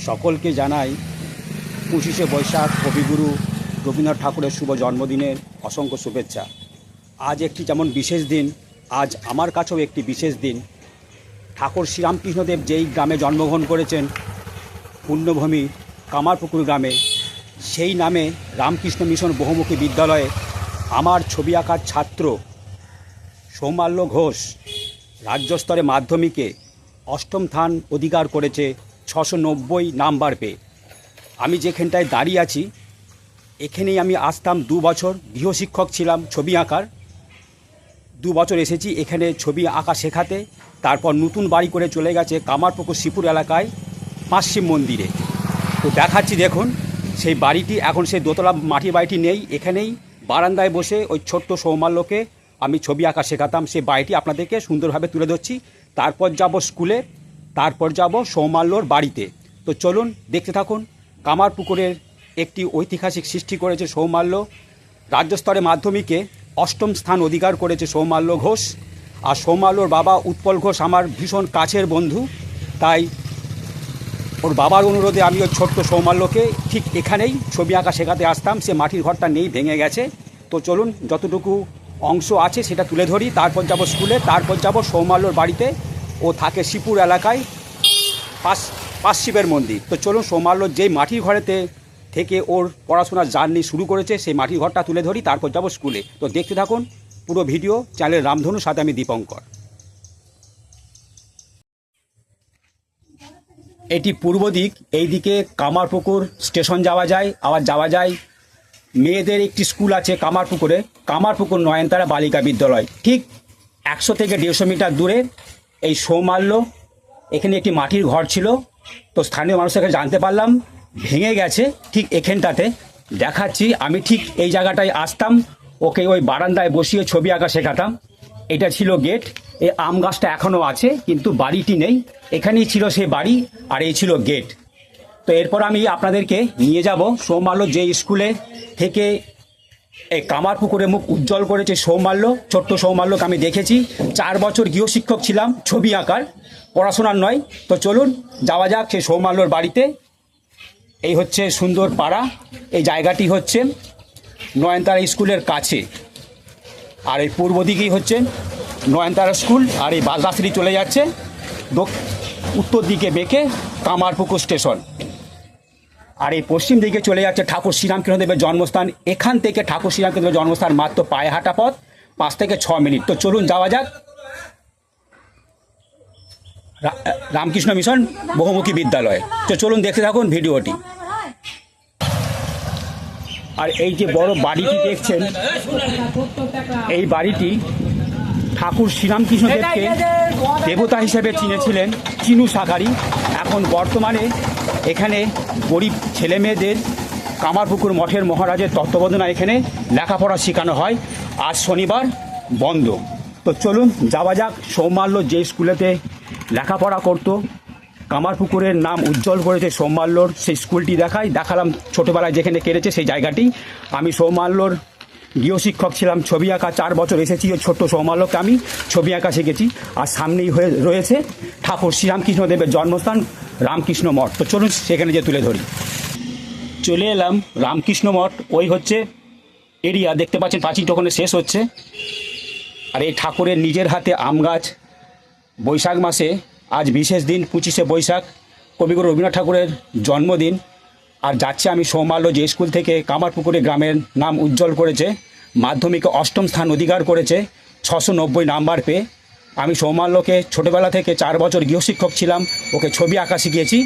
সকলকে জানাই ২৫শে বৈশাখ কবিগুরু রবীন্দ্রনাথ ঠাকুরের শুভ জন্মদিনের অসংখ্য শুভেচ্ছা। আজ একটি যেমন বিশেষ দিন, আজ আমার কাছেও একটি বিশেষ দিন। ঠাকুর শ্রীরামকৃষ্ণদেব যেই গ্রামে জন্মগ্রহণ করেছেন, পুণ্যভূমি কামারপুকুর গ্রামে, সেই নামে রামকৃষ্ণ মিশন বহুমুখী বিদ্যালয়ে আমার ছবি আঁকার ছাত্র সৌমাল্য ঘোষ রাজ্যস্তরে মাধ্যমিকে অষ্টম স্থান অধিকার করেছে ৬৯০ নাম্বার পেয়ে। আমি যেখানটায় দাঁড়িয়ে আছি, এখানেই আমি আসতাম ২ বছর, গৃহশিক্ষক ছিলাম ছবি আঁকার। ২ বছর এসেছি এখানে ছবি আঁকা শেখাতে। তারপর নতুন বাড়ি করে চলে গেছে কামারপুকুর শিবপুর এলাকায় পাঁচ শিব মন্দিরে। তো দেখাচ্ছি দেখুন সেই বাড়িটি। এখন সেই দোতলা মাটির বাড়িটি নেই, এখানেই বারান্দায় বসে ওই ছোট্ট সৌমাল্যকে আমি ছবি আঁকা শেখাতাম। সেই বাড়িটি আপনাদেরকে সুন্দরভাবে তুলে ধরছি। তারপর যাব স্কুলে, তারপর যাব সৌমাল্যর বাড়িতে। তো চলুন দেখতে থাকুন। কামারপুকুরের একটি ঐতিহাসিক সৃষ্টি করেছে সৌমাল্য। রাজ্যস্তরে মাধ্যমিকে অষ্টম স্থান অধিকার করেছে সৌমাল্য ঘোষ। আর সৌমাল্যর বাবা উৎপল ঘোষ আমার ভীষণ কাছের বন্ধু, তাই ওর বাবার অনুরোধে আমি ওই ছোট্ট সৌমাল্যকে ঠিক এখানেই ছবি আঁকা শেখাতে আসতাম। সে মাটির ঘরটা নেই, ভেঙে গেছে। তো চলুন যতটুকু অংশ আছে সেটা তুলে ধরি। তারপর যাব স্কুলে, তারপর যাব সৌমাল্যর বাড়িতে। ও থাকে শিবপুর এলাকায় পাঁচ শিবের মন্দির। তো চলুন সৌমাল্যর যেই মাটির ঘরেতে থেকে ওর পড়াশোনার জার্নি শুরু করেছে সেই মাটির ঘরটা তুলে ধরি, তারপর যাব স্কুলে। তো দেখতে থাকুন পুরো ভিডিও। চ্যানেল রামধনুর সাথে আমি দীপঙ্কর। এটি পূর্ব দিক, এই দিকে কামারপুকুর স্টেশন যাওয়া যায়। আবার যাওয়া যায় মেয়েদের একটি স্কুল আছে কামারপুকুরে, কামারপুকুর নয়নতারা বালিকা বিদ্যালয়। ঠিক ১০০ থেকে ১৫০ মিটার দূরে এই সৌমাল্য এখানে একটি মাটির ঘর ছিল। তো স্থানীয় মানুষকে জানতে পারলাম ভেঙে গেছে। ঠিক এখানটাতে দেখাচ্ছি, আমি ঠিক এই জায়গাটায় আসতাম, ওকে ওই বারান্দায় বসিয়ে ছবি আঁকা শেখাতাম। এটা ছিল গেট। এই আম গাছটা এখনও আছে কিন্তু বাড়িটি নেই, এখানেই ছিল সেই বাড়ি, আর এই ছিল গেট। তো এরপর আমি আপনাদেরকে নিয়ে যাব সৌমাল্য যে স্কুলে থেকে এই কামারপুকুরে মুখ উজ্জ্বল করেছে সৌমাল্য। ছোট্ট সৌমাল্যকে আমি দেখেছি। ৪ বছর গৃহশিক্ষক ছিলাম ছবি আঁকার, পড়াশোনার নয়। তো চলুন যাওয়া যাক সেই সৌমাল্যর বাড়িতে। এই হচ্ছে সুন্দর পাড়া। এই জায়গাটি হচ্ছে নয়নতারা স্কুলের কাছে, আর এই পূর্ব দিকেই হচ্ছে নয়নতারা স্কুল। আর এই বাসগাছটি চলে যাচ্ছে উত্তর দিকে বেঁকে কামারপুকুর স্টেশন। আর এই পশ্চিম দিকে চলে যাচ্ছে ঠাকুর শ্রীরামকৃষ্ণদেবের জন্মস্থান। এখান থেকে ঠাকুর শ্রীরামকৃষ্ণদেবের জন্মস্থান মাত্র পায়ে হাঁটা পথ, ৫ থেকে ৬ মিনিট। তো চলুন যাওয়া যাক রামকৃষ্ণ মিশন বহুমুখী বিদ্যালয়। তো চলুন দেখতে থাকুন ভিডিওটি। আর এই যে বড় বাড়িটি দেখছেন, এই বাড়িটি ঠাকুর শ্রীরামকৃষ্ণদেবকে দেবতা হিসেবে চিনেছিলেন চিনু শাকারি। এখন বর্তমানে এখানে গরিব ছেলে মেয়েদের কামারপুকুর মঠের মহারাজের তত্ত্বাবধানে এখানে লেখাপড়া শেখানো হয়। আজ শনিবার বন্ধ। তো চলুন যাওয়া যাক সৌমাল্য যে স্কুলেতে লেখাপড়া করতো, কামারপুকুরের নাম উজ্জ্বল করেছে সৌমাল্যর, সেই স্কুলটি দেখালাম ছোটোবেলায় যেখানে কেটেছে সেই জায়গাটি। আমি সৌমাল্যর গৃহশিক্ষক ছিলাম ছবি আঁকা। ৪ বছর এসেছি ওই ছোট্ট সৌমাল্যকে আমি ছবি আঁকা শিখেছি। আর সামনেই রয়েছে ঠাকুর শ্রীরামকৃষ্ণদেবের জন্মস্থান রামকৃষ্ণ মঠ। তো চলুন সেখানে যে তুলে ধরি। চলে এলাম রামকৃষ্ণ মঠ। ওই হচ্ছে এরিয়া, দেখতে পাচ্ছেন প্রাচীনটা ওখানে শেষ হচ্ছে। আর এই ঠাকুরের নিজের হাতে আম গাছ। বৈশাখ মাসে আজ বিশেষ দিন, ২৫শে বৈশাখ, কবিগুরু রবীন্দ্রনাথ ঠাকুরের জন্মদিন। আর যাচ্ছে আমি সৌমাল্য যে স্কুল থেকে কামারপুকুরে গ্রামের নাম উজ্জ্বল করেছে, মাধ্যমিকে অষ্টম স্থান অধিকার করেছে ৬৯০ নাম্বার পেয়ে। আমি সৌমাল্যকে ছোটোবেলা থেকে ৪ বছর গৃহশিক্ষক ছিলাম, ওকে ছবি আঁকা শিখিয়েছি।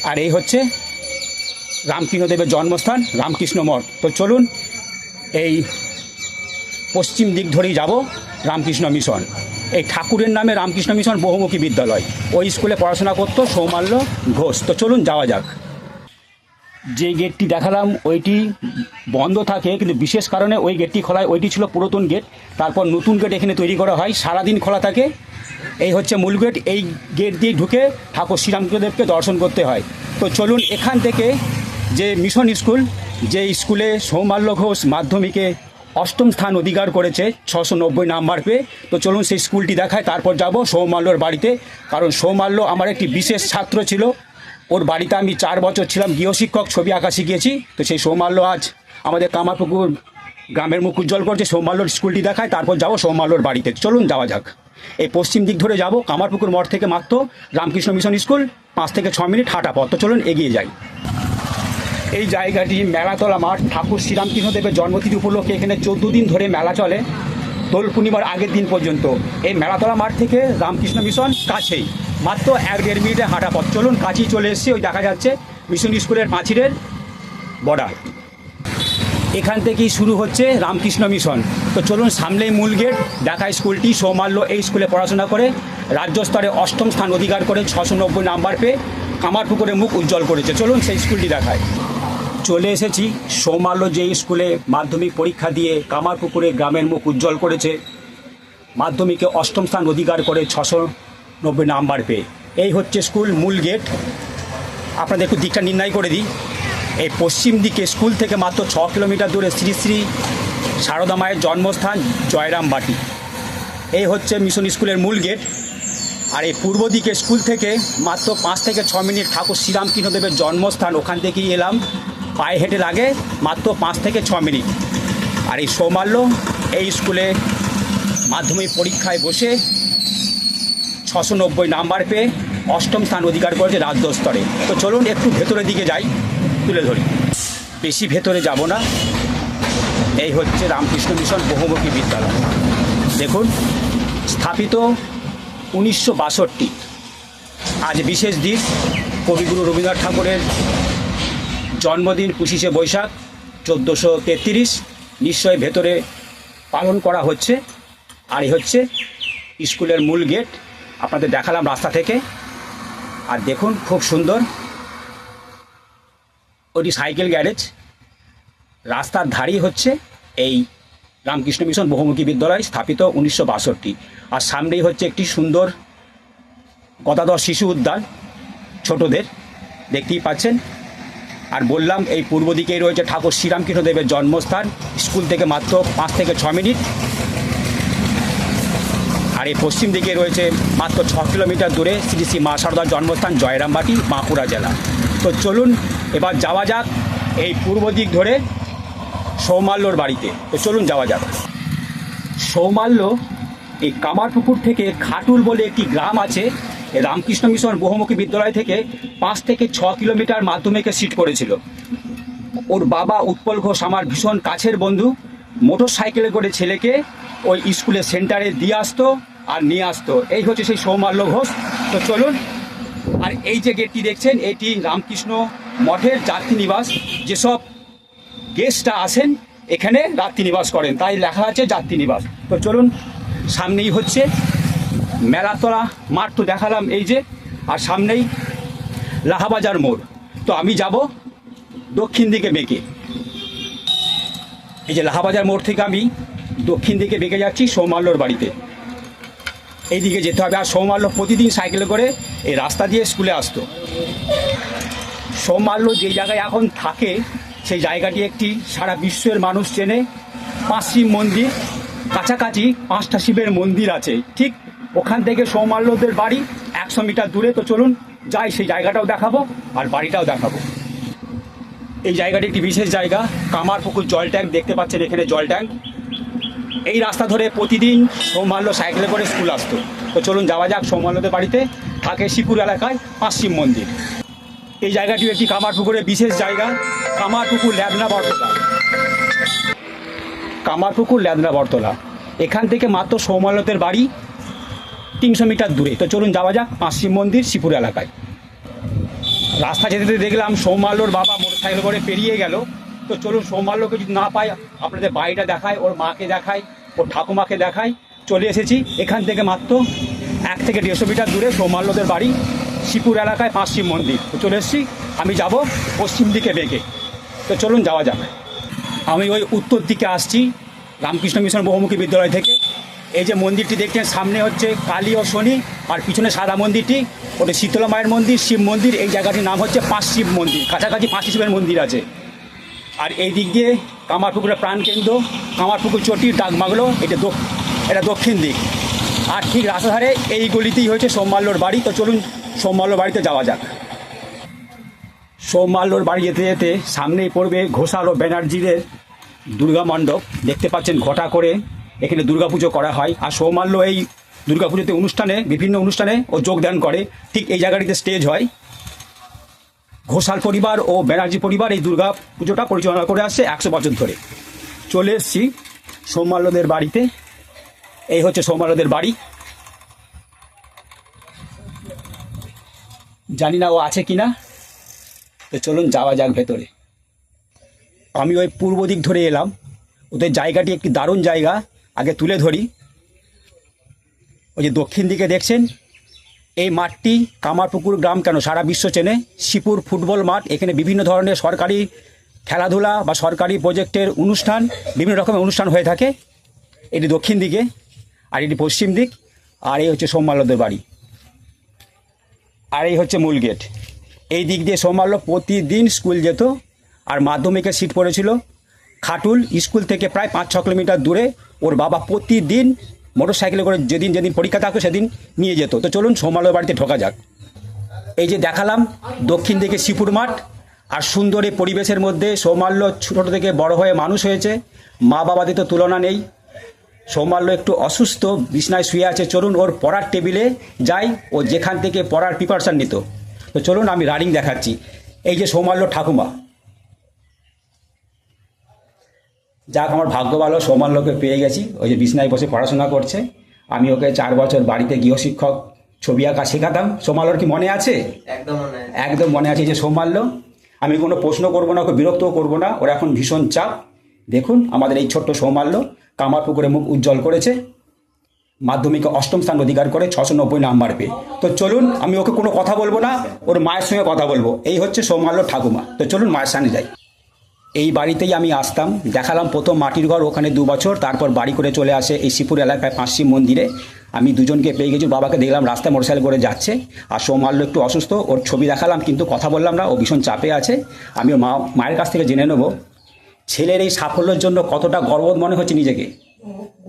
আর এই হচ্ছে রামকৃষ্ণদেবের জন্মস্থান রামকৃষ্ণ মঠ। তো চলুন এই পশ্চিম দিক ধরেই যাব রামকৃষ্ণ মিশন। এই ঠাকুরের নামে রামকৃষ্ণ মিশন বহুমুখী বিদ্যালয়। ওই স্কুলে পড়াশোনা করতো সৌমাল্য ঘোষ। তো চলুন যাওয়া যাক। যে গেটটি দেখালাম ওইটি বন্ধ থাকে, কিন্তু বিশেষ কারণে ওই গেটটি খোলা হয়। ওইটি ছিল পুরাতন গেট, তারপর নতুন গেট এখানে তৈরি করা হয়, সারাদিন খোলা থাকে। এই হচ্ছে মূল গেট। এই গেট দিয়ে ঢুকে ঠাকুর শ্রীরামকৃষ্ণদেবকে দর্শন করতে হয়। তো চলুন এখান থেকে যে মিশন স্কুল, যে স্কুলে সৌমাল্য ঘোষ মাধ্যমিকে অষ্টম স্থান অধিকার করেছে ৬৯০ নাম্বার পেয়ে। তো চলুন সেই স্কুলটি দেখায়, তারপর যাব সৌমাল্যর বাড়িতে। কারণ সৌমাল্য আমার একটি বিশেষ ছাত্র ছিল। ওর বাড়িতে আমি 4 বছর ছিলাম গৃহশিক্ষক, ছবি আঁকা শিখিয়েছি। তো সেই সৌমাল্য আজ আমাদের কামারপুকুর গ্রামের মুখ উজ্জ্বল করছে। সৌমাল্যর স্কুলটি দেখায়, তারপর যাবো সৌমাল্যর বাড়িতে। চলুন যাওয়া যাক। এই পশ্চিম দিক ধরে যাব, কামারপুকুর মোড় থেকে মাত্র রামকৃষ্ণ মিশন স্কুল 5 থেকে 6 মিনিট হাঁটা পথ। তো চলুন এগিয়ে যাই। এই জায়গাটি মেলাতলা মাঠ। ঠাকুর শ্রীরামকৃষ্ণদেবের জন্মতিথি উপলক্ষে এখানে 14 দিন ধরে মেলা চলে, দোল পূর্ণিমার আগের দিন পর্যন্ত। এই মেলাতলা মাঠ থেকে রামকৃষ্ণ মিশন কাছেই, মাত্র 1-1.5 মিনিটে হাঁটা পথ। চলুন কাছেই চলে এসেছি। ওই দেখা যাচ্ছে মিশন স্কুলের পাঁচিলের বর্ডার। এখান থেকেই শুরু হচ্ছে রামকৃষ্ণ মিশন। তো চলুন সামনেই মূল গেট দেখায় স্কুলটি। সৌমাল্য এই স্কুলে পড়াশোনা করে রাজ্য স্তরে 8ম স্থান অধিকার করে 690 নাম্বার পেয়ে কামারপুকুরে মুখ উজ্জ্বল করেছে। চলুন সেই স্কুলটি দেখায়। চলে এসেছি সৌমাল্য যে স্কুলে মাধ্যমিক পরীক্ষা দিয়ে কামারপুকুরে গ্রামের মুখ উজ্জ্বল করেছে, মাধ্যমিকে 8ম স্থান অধিকার করে 690 নাম্বার পেয়ে। এই হচ্ছে স্কুল মূল গেট। আপনাদের একটু দিকটা নির্ণয় করে দিই। এই পশ্চিম দিকে স্কুল থেকে মাত্র 6 কিলোমিটার দূরে শ্রী শ্রী সারদা মায়ের জন্মস্থান জয়রামবাটি। এই হচ্ছে মিশন স্কুলের মূল গেট। আর এই পূর্ব দিকে স্কুল থেকে মাত্র 5 থেকে 6 মিনিট ঠাকুর শ্রীরামকৃষ্ণদেবের জন্মস্থান, ওখান থেকেই এলাম। পায়ে হেঁটে লাগে মাত্র 5 থেকে 6 মিনিট। আর এই সৌমাল্য এই স্কুলে মাধ্যমিক পরীক্ষায় বসে 690 নাম্বার পেয়ে 8ম স্থান অধিকার করেছে রাজ্য স্তরে। তো চলুন একটু ভেতরের দিকে যাই, তুলে ধরি। বেশি ভেতরে যাব না। এই হচ্ছে রামকৃষ্ণ মিশন বহুমুখী বিদ্যালয়। দেখুন, স্থাপিত 1962। আজ বিশেষ দিন, কবিগুরু রবীন্দ্রনাথ ঠাকুরের জন্মদিন 25শে বৈশাখ 1433। নিশ্চয়ই ভেতরে পালন করা হচ্ছে। আর এই হচ্ছে স্কুলের মূল গেট, আপনাদের দেখালাম রাস্তা থেকে। আর দেখুন খুব সুন্দর, ওটি সাইকেল গ্যারেজ। রাস্তার ধারেই হচ্ছে এই রামকৃষ্ণ মিশন বহুমুখী বিদ্যালয়, স্থাপিত 1962। আর সামনেই হচ্ছে একটি সুন্দর গদাধর শিশু উদ্যান ছোটদের, দেখতেই পাচ্ছেন। আর বললাম এই পূর্ব দিকেই রয়েছে ঠাকুর শ্রীরামকৃষ্ণদেবের জন্মস্থান, স্কুল থেকে মাত্র 5 থেকে 6 মিনিট। আর এই পশ্চিম দিকে রয়েছে মাত্র 6 কিলোমিটার দূরে শ্রী শ্রী মা সারদার জন্মস্থান জয়রামবাটি, বাঁকুড়া জেলা। তো চলুন এবার যাওয়া যাক এই পূর্ব দিক ধরে সৌমাল্যর বাড়িতে। তো চলুন যাওয়া যাক। সৌমাল্য এই কামারপুকুর থেকে খাটুল বলে একটি গ্রাম আছে। এই রামকৃষ্ণ মিশন বহুমুখী বিদ্যালয় থেকে 5 থেকে 6 কিলোমিটার মাধ্যমিকে সিট করেছিল। ওর বাবা উৎপল ঘোষ আমার ভীষণ কাছের বন্ধু। মোটর সাইকেলে করে ছেলেকে ওই স্কুলের সেন্টারে দিয়ে আসতো আর নিয়ে আসতো। এই হচ্ছে সেই সৌমাল্য ঘোষ। তো চলুন। আর এই যে গেটটি দেখছেন, এটি রামকৃষ্ণ মঠের যাত্রী নিবাস। যেসব গেস্টরা আসেন এখানে রাত্রি নিবাস করেন, তাই লেখা আছে যাত্রী নিবাস। তো চলুন, সামনেই হচ্ছে মেলাতলা মাঠ, তো দেখালাম এই যে। আর সামনেই লাহাবাজার মোড়। তো আমি যাব দক্ষিণ দিকে বেঁকে। এই যে লাহাবাজার মোড় থেকে আমি দক্ষিণ দিকে বেঁকে যাচ্ছি সৌমাল্যর বাড়িতে। এই দিকে যেতে হবে। আর সৌমাল্য প্রতিদিন সাইকেলে করে এই রাস্তা দিয়ে স্কুলে আসতো। সৌমাল্য যে জায়গায় এখন থাকে সেই জায়গাটি একটি সারা বিশ্বের মানুষ চেনে। 5 শিব মন্দির, কাছাকাছি 5টা শিবের মন্দির আছে। ঠিক ওখান থেকে সৌমাল্যদের বাড়ি 100 মিটার দূরে। তো চলুন যাই, সেই জায়গাটাও দেখাবো আর বাড়িটাও দেখাবো। এই জায়গাটি একটি বিশেষ জায়গা, কামারপুকুর জল ট্যাঙ্ক দেখতে পাচ্ছেন এখানে জল ট্যাঙ্ক। এই রাস্তা ধরে প্রতিদিন সৌমাল্য সাইকেলে করে স্কুল আসতো। তো চলুন যাওয়া যাক। সৌমাল্যদের বাড়িতে থাকে শিবপুর এলাকায় 5 শিব মন্দির। এই জায়গাটিও একটি কামারপুকুরের বিশেষ জায়গা, কামারপুকুর ল্যাদনা বটতলা। কামারপুকুর ল্যাদনা বটতলা, এখান থেকে মাত্র সৌমাল্যদের বাড়ি 300 মিটার দূরে। তো চলুন যাওয়া যাক 5 শিব মন্দির শিবপুর এলাকায়। রাস্তা যেতে যেতে দেখলাম সৌমাল্যর বাবা মোটর সাইকেল করে পেরিয়ে গেল। তো চলুন সৌমাল্যকে যদি না পাই আপনাদের বাড়িটা দেখায়, ওর মাকে দেখায়, ওর ঠাকুমাকে দেখায়। চলে এসেছি এখান থেকে মাত্র 1 থেকে 150 মিটার দূরে সৌমাল্যদের বাড়ি শিবপুর এলাকায় 5 শিব মন্দির। তো চলে এসেছি, আমি যাব পশ্চিম দিকে বেঁকে। তো চলুন যাওয়া যাক। আমি ওই উত্তর দিকে আসছি রামকৃষ্ণ মিশন বহুমুখী বিদ্যালয় থেকে। এই যে মন্দিরটি দেখছেন সামনে হচ্ছে কালী ও শনি, আর পিছনে সাদা মন্দিরটি ওটা শীতলা মায়ের মন্দির, শিব মন্দির। এই জায়গাটির নাম হচ্ছে 5 শিব মন্দির। কাছাকাছি 5 শিবের মন্দির আছে। আর এই দিক দিয়ে কামারপুকুরের প্রাণকেন্দ্র কামারপুকুর চটির ডাকবাংলো, এটা দক্ষিণ দিক। আর ঠিক রাস্তা ধারে এই গলিতেই হয়েছে সৌমাল্যর বাড়ি। তো চলুন সৌমাল্য বাড়িতে যাওয়া যাক। সৌমাল্যর বাড়ি যেতে যেতে সামনেই পড়বে ঘোষাল ও ব্যানার্জিদের দুর্গা মণ্ডপ। দেখতে পাচ্ছেন ঘটা করে এখানে দুর্গাপুজো করা হয়। আর সৌমাল্য এই দুর্গাপুজোতে বিভিন্ন অনুষ্ঠানে ও যোগদান করে। ঠিক এই জায়গাটিতে স্টেজ হয়। ঘোষাল পরিবার ও ব্যানার্জি পরিবার এই দুর্গা পুজোটা পরিচালনা করে আসছে 100 বছর ধরে। চলে এসছি সৌমাল্যদের বাড়িতে। এই হচ্ছে সৌমাল্যদের বাড়ি। জানি না ও আছে কিনা, তো চলুন যাওয়া যাক ভেতরে। আমি ওই পূর্ব দিক ধরে এলাম। ওদের জায়গাটি একটি দারুণ জায়গা। আগে তুলে ধরি, ওই যে দক্ষিণ দিকে দেখছেন এই মাঠটি কামারপুকুর গ্রাম কেন সারা বিশ্ব চেনে, শিপুর ফুটবল মাঠ। এখানে বিভিন্ন ধরনের সরকারি খেলাধুলা বা সরকারি প্রজেক্টের অনুষ্ঠান, বিভিন্ন রকমের অনুষ্ঠান হয়ে থাকে। এটি দক্ষিণ দিকে, আর এটি পশ্চিম দিক। আর এই হচ্ছে সৌমাল্যদের বাড়ি, আর এই হচ্ছে মূল গেট। এই দিক দিয়ে সৌমাল্য প্রতিদিন স্কুল যেত। আর মাধ্যমিকের সিট পড়েছিল খাটুল স্কুল থেকে প্রায় 5-6 কিলোমিটার দূরে। ওর বাবা প্রতিদিন মোটর সাইকেলে করে যেদিন পরীক্ষা থাকতো সেদিন নিয়ে যেত। তো চলুন সৌমাল্যর বাড়িতে ঢোকা যাক। এই যে দেখালাম দক্ষিণ দিকে শিপুর মাঠ, আর সুন্দর এই পরিবেশের মধ্যে সৌমাল্য ছোট থেকে বড় হয়ে মানুষ হয়েছে। মা বাবাদের তো তুলনা নেই। সৌমাল্য একটু অসুস্থ, বিছনায় শুয়ে আছে। চলুন ওর পড়ার টেবিলে যাই, ও যেখান থেকে পড়ার প্রিপারেশান নিত। তো চলুন আমি রানিং দেখাচ্ছি। এই যে সৌমাল্য ঠাকুমা। যাক, আমার ভাগ্য ভালো, সৌমাল্যকে পেয়ে গেছি। ওই যে বিছনায় বসে পড়াশোনা করছে। আমি ওকে 4 বছর বাড়িতে গৃহশিক্ষক ছবি আঁকা শেখাতাম। সৌমাল্যর কি মনে আছে? একদম মনে আছে। এই যে সৌমাল্য। আমি কোনো প্রশ্ন করবো না, ওকে বিরক্তও করবো না। ওর এখন ভীষণ চাপ। দেখুন আমাদের এই ছোট্ট সৌমাল্য কামারপুকুরে মুখ উজ্জ্বল করেছে। মাধ্যমিকে 8ম স্থান অধিকার করে 690 নাম্বার পেয়ে। তো চলুন, আমি ওকে কোনো কথা বলবো না, ওর মায়ের সঙ্গে কথা বলবো। এই হচ্ছে সৌমাল্য ঠাকুমা। তো চলুন মায়ের সামনে যাই। এই বাড়িতেই আমি আসতাম। দেখালাম প্রথম মাটির ঘর, ওখানে 2 বছর। তারপর বাড়ি করে চলে আসে এই শিবপুর এলাকায় পাঁচশিব মন্দিরে। আমি দুজনকে পেয়ে গেছি। বাবাকে দেখলাম রাস্তায় মোটরসাইকেল করে যাচ্ছে। আর সৌমাল্য একটু অসুস্থ, ওর ছবি দেখালাম কিন্তু কথা বললাম না, ও ভীষণ চাপে আছে। আমি মায়ের কাছ থেকে জেনে নেব ছেলের এই সাফল্যের জন্য কতটা গর্ববোধ মনে হচ্ছে নিজেকে।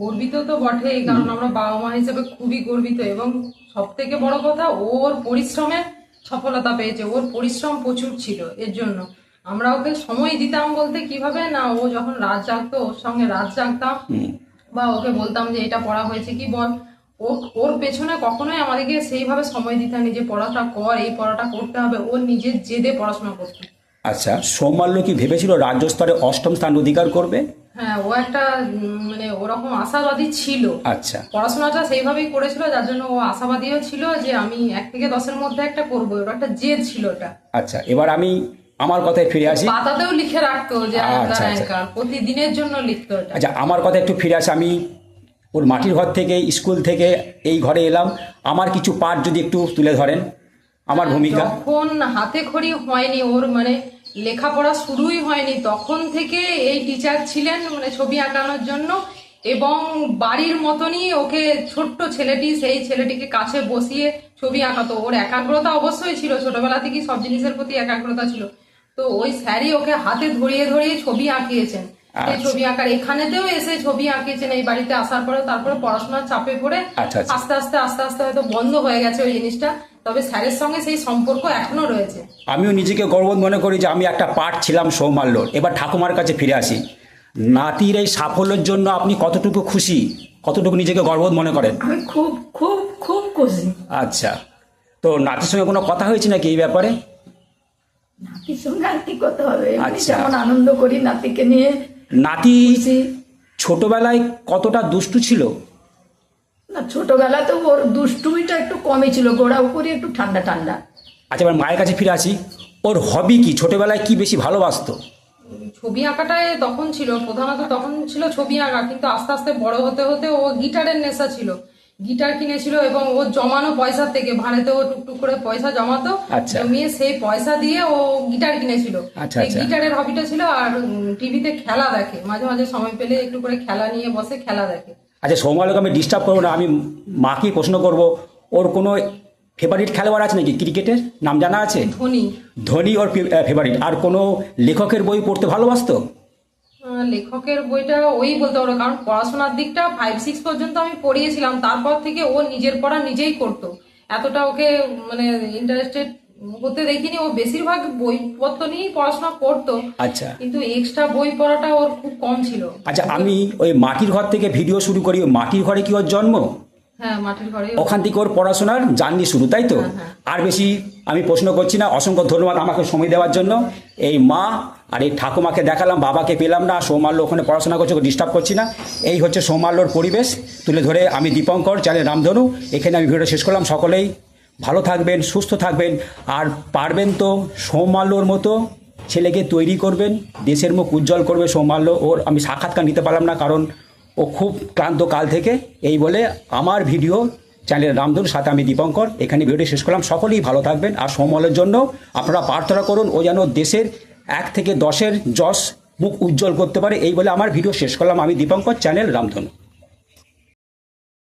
গর্বিত তো বটেই, কারণ আমরা বাবা মা হিসেবে খুবই গর্বিত। এবং সব থেকে বড় কথা, ওর পরিশ্রমে সফলতা পেয়েছে। ওর পরিশ্রম প্রচুর ছিল। এর জন্য আমরা ওকে সময় দিতাম বলতে কিভাবে না, ও যখন রাত জাগতো ওর সঙ্গে রাত জাগতাম, বা ওকে বলতাম যে এটা পড়া হয়েছে কি বল। ওর পেছনে কখনোই আমাদেরকে সেইভাবে সময় দিতে হয়নি যে পড়াটা কর, এই পড়াটা করতে হবে। ওর নিজের জেদে পড়াশোনা করতো। আচ্ছা, সৌমাল্য কি ভেবেছিল রাজ্য স্তরে 8ম স্থান অধিকার করবে? হ্যাঁ, ও একটা মানে ওরকম আশাবাদী ছিল। আচ্ছা, পড়াশোনাটা সেইভাবেই করেছিল, যার জন্য ও আশাবাদীও ছিল যে আমি 1 থেকে 10-এর মধ্যে একটা করবো। ওর একটা জেদ ছিল ওটা। আচ্ছা, এবার আমি আমার কথায় ফিরে আসি। পাতাতেও লিখে রাখতো যে র্যাঙ্কার, প্রতিদিনের জন্য লিখতো এটা। আচ্ছা, আমার কথা একটু ফিরে আসি। আমি ওর মাটির ঘর থেকে, স্কুল থেকে এই ঘরে এলাম। আমার কিছু পার্ট যদি একটু তুলে ধরেন, আমার ভূমিকা। যখন হাতে খড়ি হয়নি, ওর মানে লেখাপড়া শুরুই হয়নি, তখন থেকে এই টিচার ছিলেন মানে ছবি আঁকানোর জন্য। এবং বাড়ির মতনই ওকে ছোট্ট ছেলেটি, সেই ছেলেটিকে কাছে বসিয়ে ছবি আঁকাতো। ওর একাগ্রতা অবশ্যই ছিল, ছোটবেলা থেকেই সব জিনিসের প্রতি একাগ্রতা ছিল। তো ওই স্যারই ওকে হাতে ধরিয়ে ধরিয়ে ছবি আঁকিয়েছেন। এই ছবি আঁকার এখানেতেও এসে ছবি আঁকিয়েছেন এই বাড়িতে আসার পরে। তারপরে পড়াশোনার চাপে পড়ে আস্তে আস্তে হয়তো বন্ধ হয়ে গেছে ওই জিনিসটা। তবে স্যারের সঙ্গে সেই সম্পর্ক এখনো রয়েছে। আমিও নিজেকে গর্ববোধ মনে করি যে আমি একটা পার্ট ছিলাম সৌমাল্যর। এবার ঠাকুমার কাছে ফিরে আসি। নাতির এই সাফল্যের জন্য আপনি কতটুকু খুশি, কতটুকু নিজেকে গর্ববোধ মনে করেন? আমি খুব খুব খুব খুশি। আচ্ছা, তো নাতির সঙ্গে কোনো কথা হয়েছে নাকি এই ব্যাপারে? নাতির সঙ্গে আর কি কথা হবে, আচ্ছা। যেমন আনন্দ করি নাতিকে নিয়ে। নাতি ছোটবেলায় কতটা দুষ্টু ছিল? না, ছোটবেলা তো ওর দুষ্টুমিটা একটু কমই ছিল, গোড়া উপরে একটু ঠান্ডা ঠান্ডা। আচ্ছা, এবার মায়ের কাছে ফিরে আসি। ওর হবি কি, ছোটবেলায় কি বেশি ভালোবাসতো? ছবি আঁকাটায় তখন ছিল প্রধানত, তখন ছিল ছবি আঁকা। কিন্তু আস্তে আস্তে বড় হতে হতে ও গিটারের নেশা ছিল। গিটার কিনেছিল এবং ও জমানো পয়সা থেকে, ভাড়াতে ও টুকটুক করে পয়সা জমাতো, জমিয়ে সেই পয়সা দিয়ে ও গিটার কিনেছিল। এই গিটারের হবিটা ছিল। আর টিভিতে খেলা দেখে, মাঝে মাঝে সময় পেলে একটু করে খেলা নিয়ে বসে খেলা দেখে। আচ্ছা, সৌমাল্যকে আমি ডিস্টার্ব করবো না, আমি মাকেই প্রশ্ন করব, ওর কোনো ফেভারিট খেলোয়াড় আছে নাকি? ক্রিকেটের নাম জানা আছে? ধোনি ওর ফেভারিট। আর কোনো লেখকের বই পড়তে ভালোবাসতো? লেখকের বইটা ওই বলতে পারো, কারণ পড়াশোনার দিকটা 5-6 পর্যন্ত আমি পড়িয়েছিলাম। তারপর থেকে ও নিজের পড়া নিজেই করতো। এতটা ওকে মানে ইন্টারেস্টেড হতে দেখিনি। ও বেশিরভাগ বইপত্র নিয়েই পড়াশোনা করতো, আচ্ছা কিন্তু এক্সট্রা বই পড়াটা ওর খুব কম ছিল। আচ্ছা, আমি ওই মাটির ঘর থেকে ভিডিও শুরু করি। ওই মাটির ঘরে কি ওর জন্ম? হ্যাঁ, মাটির ঘরে। ওখান থেকে ওর পড়াশোনার জার্নি শুরু, তাই তো? আর বেশি আমি প্রশ্ন করছি না। অসংখ্য ধন্যবাদ আমাকে সময় দেওয়ার জন্য। এই মা আর এই ঠাকুমাকে দেখালাম, বাবাকে পেলাম না। সৌমাল্য ওখানে পড়াশোনা করছে, ডিস্টার্ব করছি না। এই হচ্ছে সৌমাল্যর পরিবেশ তুলে ধরে আমি দীপঙ্কর, চ্যানেল রামধনু। এখানে আমি ভিডিওটা শেষ করলাম। সকলেই ভালো থাকবেন, সুস্থ থাকবেন, আর পারবেন তো সৌমাল্যর মতো ছেলেকে তৈরি করবেন, দেশের মুখ উজ্জ্বল করবে সৌমাল্য। ওর আমি সাক্ষাৎকার নিতে পারলাম না, কারণ ও খুব ক্লান্ত কাল থেকে। এই বলে আমার ভিডিও চ্যানেল রামধনুর সাথে আমি দীপঙ্কর এখানে ভিডিওটি শেষ করলাম। সকলেই ভালো থাকবেন, আর সৌমাল্যের জন্য আপনারা প্রার্থনা করুন, ও যেন দেশের 1 থেকে 10-এর যশ মুখ উজ্জ্বল করতে পারে। এই বলে আমার ভিডিও শেষ করলাম। আমি দীপঙ্কর, চ্যানেল রামধনু।